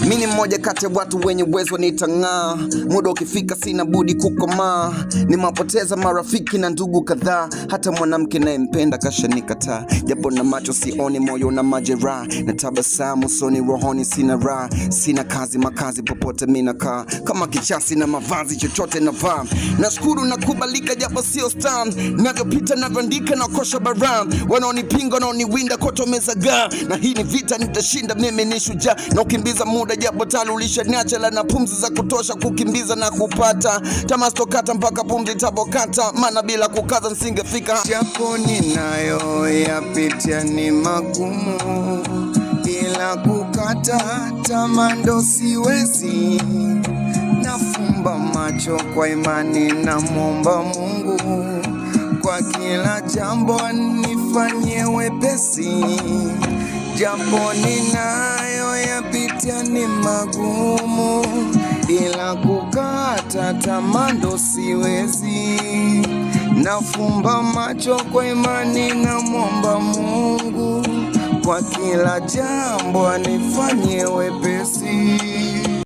Mimi mmoja kati ya watu wenye uwezo nitang'aa. Muda ukifika sina budi kukomaa. Nimapoteza marafiki na ndugu kadhaa. Hata mwanamke nayempenda kashanikataa. Japo na macho sioni, moyo na majeraha. Na tabasamu usoni, rohoni sina raha. Sina kazi makazi popote mimi nakaa. Kama kichasi na mavazi chochote navaa. Nashukuru na kubalika japo sio star. Navyopita navyoandika na kosha bara. Wanaonipinga wanaoniwinda koto mezagaa. Na hii ni vita nitashinda, mimi ni shujaa. Na ukimbiza muda japo talulisha niacha na pumzi za kutosha kukimbiza na kupata. Tamaa stokata mpaka pumzi tabokata. Maana bila kukaza nisingefika. Japo ninayo yapitia ni magumu, bila kukata tamaa ndo siwezi. Nafumba macho kwa imani na muomba Mungu, kwa kila jambo nifanyie wepesi. Japo ninayo yapitia ni magumu, ila kukata tamaa ndo siwezi. Nafumba macho kwa imani na muomba Mungu, kwa kila jambo anifanyie wepesi.